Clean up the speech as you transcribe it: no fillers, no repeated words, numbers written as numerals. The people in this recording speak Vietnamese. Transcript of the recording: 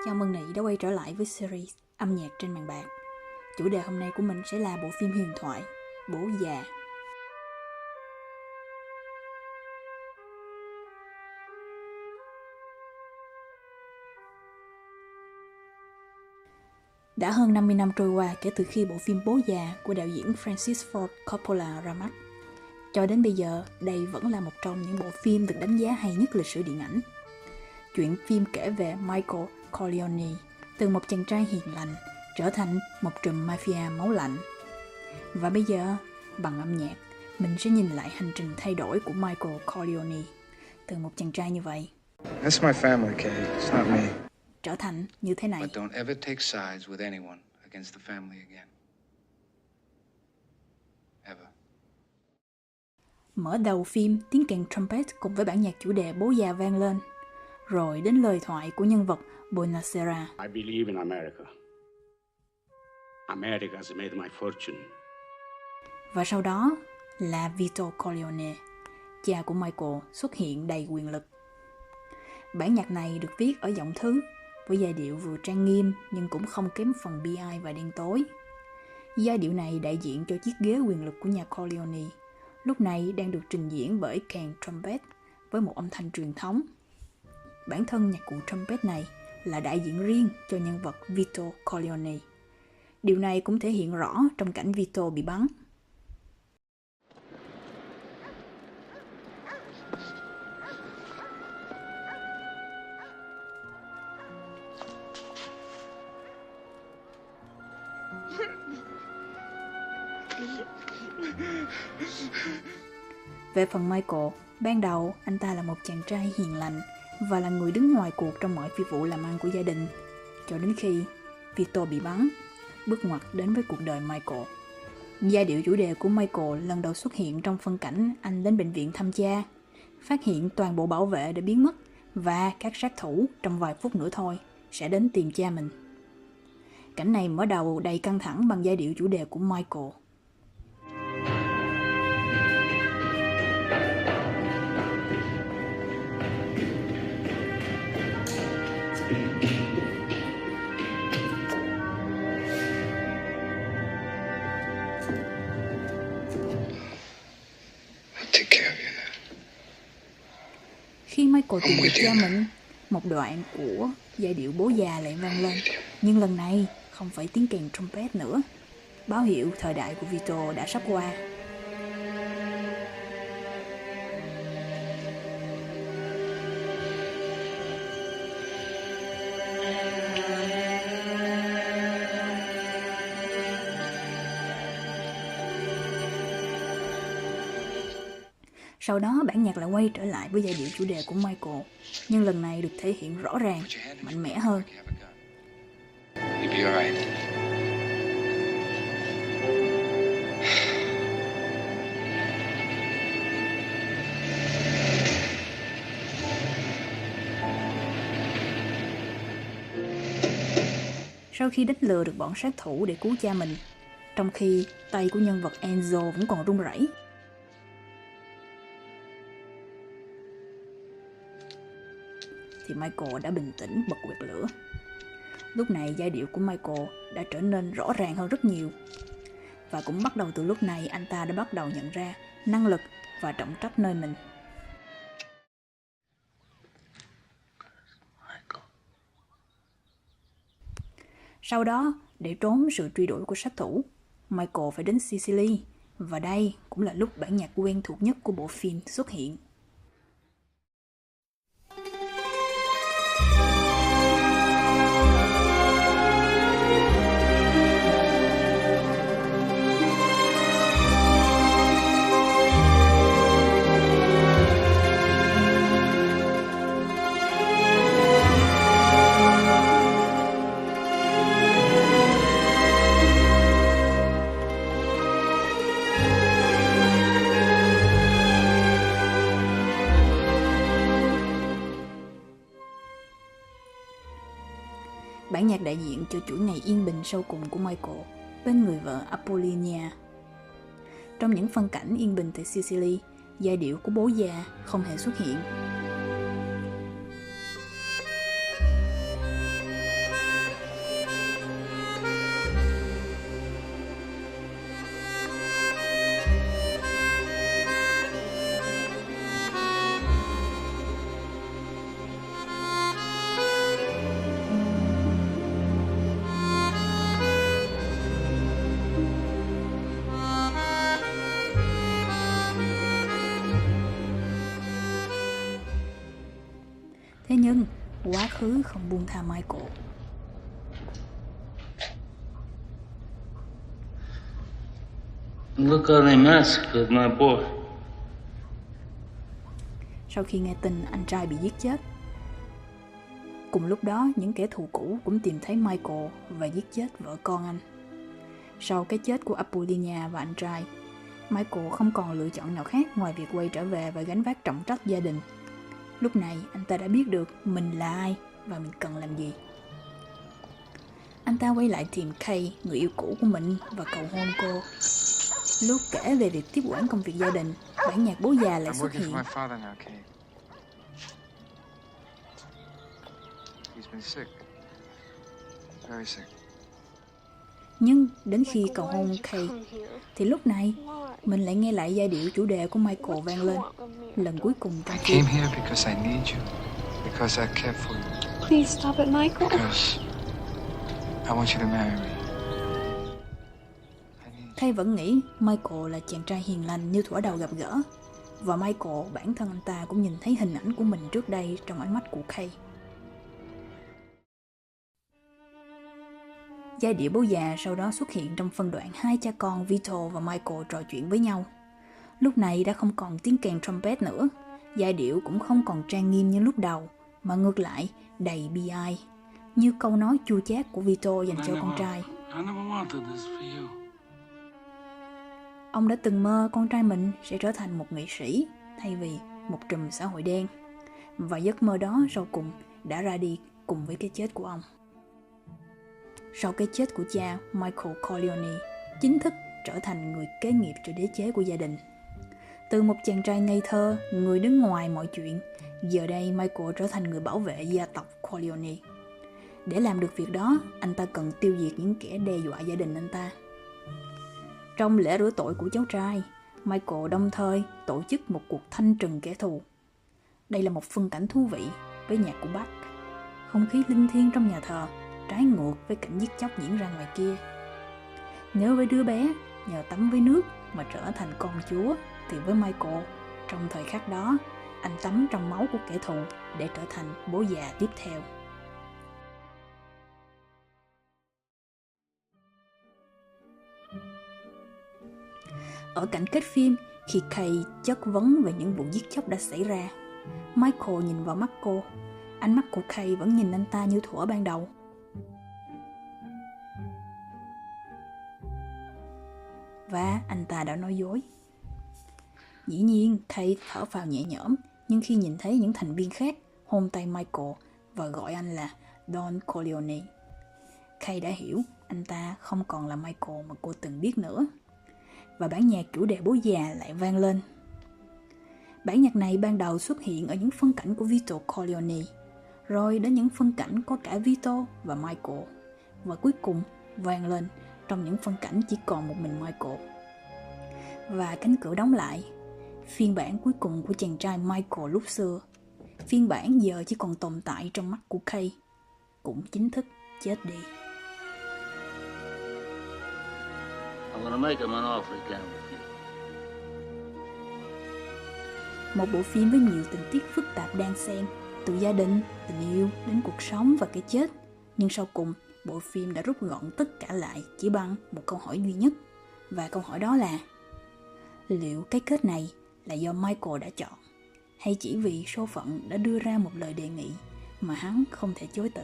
Chào mừng Nị đã quay trở lại với series âm nhạc trên màn bạc. Chủ đề hôm nay của mình sẽ là bộ phim huyền thoại Bố Già. Đã hơn 50 năm trôi qua kể từ khi bộ phim Bố Già của đạo diễn Francis Ford Coppola ra mắt. Cho đến bây giờ, đây vẫn là một trong những bộ phim được đánh giá hay nhất lịch sử điện ảnh. Chuyện phim kể về Michael Corleone, từ một chàng trai hiền lành trở thành một trùm mafia máu lạnh. Và bây giờ, bằng âm nhạc, mình sẽ nhìn lại hành trình thay đổi của Michael Corleone từ một chàng trai như vậy. That's my family, Kate. It's not me. Trở thành như thế này. But don't ever take sides with anyone against the family again. Ever. Mở đầu phim, tiếng kèn trumpet cùng với bản nhạc chủ đề Bố Già vang lên, rồi đến lời thoại của nhân vật Bonacera. I believe in America. America has made my fortune. Và sau đó là Vito Corleone, cha của Michael, xuất hiện đầy quyền lực. Bản nhạc này được viết ở giọng thứ, với giai điệu vừa trang nghiêm nhưng cũng không kém phần bi ai và đen tối. Giai điệu này đại diện cho chiếc ghế quyền lực của nhà Corleone, lúc này đang được trình diễn bởi kèn trumpet với một âm thanh truyền thống. Bản thân nhạc cụ trumpet này là đại diện riêng cho nhân vật Vito Corleone. Điều này cũng thể hiện rõ trong cảnh Vito bị bắn. Về phần Michael, ban đầu anh ta là một chàng trai hiền lành và là người đứng ngoài cuộc trong mọi phi vụ làm ăn của gia đình, cho đến khi Vito bị bắn, bước ngoặt đến với cuộc đời Michael. Giai điệu chủ đề của Michael lần đầu xuất hiện trong phân cảnh anh đến bệnh viện thăm cha, phát hiện toàn bộ bảo vệ đã biến mất và các sát thủ trong vài phút nữa thôi sẽ đến tìm cha mình. Cảnh này mở đầu đầy căng thẳng bằng giai điệu chủ đề của Michael. Khi Michael tìm được cha mình, một đoạn của giai điệu Bố Già lại vang lên, nhưng lần này không phải tiếng kèn trumpet nữa. Báo hiệu thời đại của Vito đã sắp qua. Sau đó bản nhạc lại quay trở lại với giai điệu chủ đề của Michael, nhưng lần này được thể hiện rõ ràng, mạnh mẽ hơn. Sau khi đánh lừa được bọn sát thủ để cứu cha mình, trong khi tay của nhân vật Enzo vẫn còn run rẩy, thì Michael đã bình tĩnh bật quẹt lửa. Lúc này giai điệu của Michael đã trở nên rõ ràng hơn rất nhiều. Và cũng bắt đầu từ lúc này anh ta đã bắt đầu nhận ra năng lực và trọng trách nơi mình. Sau đó, để trốn sự truy đuổi của sát thủ, Michael phải đến Sicily, và đây cũng là lúc bản nhạc quen thuộc nhất của bộ phim xuất hiện. Bản nhạc đại diện cho chuỗi ngày yên bình sau cùng của Michael bên người vợ Apollonia. Trong những phân cảnh yên bình tại Sicily, giai điệu của Bố Già không hề xuất hiện. nhưng quá khứ không buông tha Michael. Look how they massacred my boy. Sau khi nghe tin anh trai bị giết chết, cùng lúc đó những kẻ thù cũ cũng tìm thấy Michael và giết chết vợ con anh. Sau cái chết của Apollonia và anh trai, Michael không còn lựa chọn nào khác ngoài việc quay trở về và gánh vác trọng trách gia đình. Lúc này anh ta đã biết được mình là ai và mình cần làm gì. Anh ta quay lại tìm Kay, người yêu cũ của mình, và cầu hôn cô. Lúc kể về việc tiếp quản công việc gia đình, bản nhạc bố già lại I'm xuất working for hiện. my father now, Kate. He's been sick. Very sick. Nhưng đến khi cầu hôn Kay, thì lúc này mình lại nghe lại giai điệu chủ đề của Michael vang lên lần cuối cùng trong I phim. came here because I need you. Because I care for you. Please stop it, Michael. Because I want you to marry me. Kay vẫn nghĩ Michael là chàng trai hiền lành như thuở đầu gặp gỡ. Và Michael, bản thân anh ta cũng nhìn thấy hình ảnh của mình trước đây trong ánh mắt của Kay. Giai điệu bố già sau đó xuất hiện trong phân đoạn hai cha con Vito và Michael trò chuyện với nhau. Lúc này đã không còn tiếng kèn trumpet nữa. Giai điệu cũng không còn trang nghiêm như lúc đầu, mà ngược lại đầy bi ai, như câu nói chua chát của Vito dành cho con trai. I never wanted this for you. Ông đã từng mơ con trai mình sẽ trở thành một nghệ sĩ thay vì một trùm xã hội đen. Và giấc mơ đó sau cùng đã ra đi cùng với cái chết của ông. Sau cái chết của cha, Michael Corleone chính thức trở thành người kế nghiệp cho đế chế của gia đình. Từ một chàng trai ngây thơ, người đứng ngoài mọi chuyện, giờ đây Michael trở thành người bảo vệ gia tộc Corleone. Để làm được việc đó, anh ta cần tiêu diệt những kẻ đe dọa gia đình anh ta. Trong lễ rửa tội của cháu trai, Michael đồng thời tổ chức một cuộc thanh trừng kẻ thù. Đây là một phân cảnh thú vị với nhạc của Bach. Không khí linh thiêng trong nhà thờ trái ngược với cảnh giết chóc diễn ra ngoài kia. Nếu với đứa bé nhờ tắm với nước mà trở thành con chúa, thì với Michael, trong thời khắc đó, anh tắm trong máu của kẻ thù để trở thành bố già tiếp theo. Ở cảnh kết phim, khi Kay chất vấn về những vụ giết chóc đã xảy ra, Michael nhìn vào mắt cô. Ánh mắt của Kay vẫn nhìn anh ta như thuở ban đầu. Và anh ta đã nói dối. Dĩ nhiên, Kay thở phào nhẹ nhõm, nhưng khi nhìn thấy những thành viên khác hôn tay Michael và gọi anh là Don Corleone, Kay đã hiểu anh ta không còn là Michael mà cô từng biết nữa. Và bản nhạc chủ đề bố già lại vang lên. Bản nhạc này ban đầu xuất hiện ở những phân cảnh của Vito Corleone, rồi đến những phân cảnh có cả Vito và Michael, và cuối cùng vang lên trong những phân cảnh chỉ còn một mình Michael. Và cánh cửa đóng lại. Phiên bản cuối cùng của chàng trai Michael lúc xưa, phiên bản giờ chỉ còn tồn tại trong mắt của Kay, cũng chính thức chết đi. I'm gonna make him an offer again with you. Một bộ phim với nhiều tình tiết phức tạp đan xen, từ gia đình, tình yêu đến cuộc sống và cái chết. Nhưng sau cùng, bộ phim đã rút gọn tất cả lại chỉ bằng một câu hỏi duy nhất. Và câu hỏi đó là: liệu cái kết này là do Michael đã chọn, hay chỉ vì số phận đã đưa ra một lời đề nghị mà hắn không thể chối từ?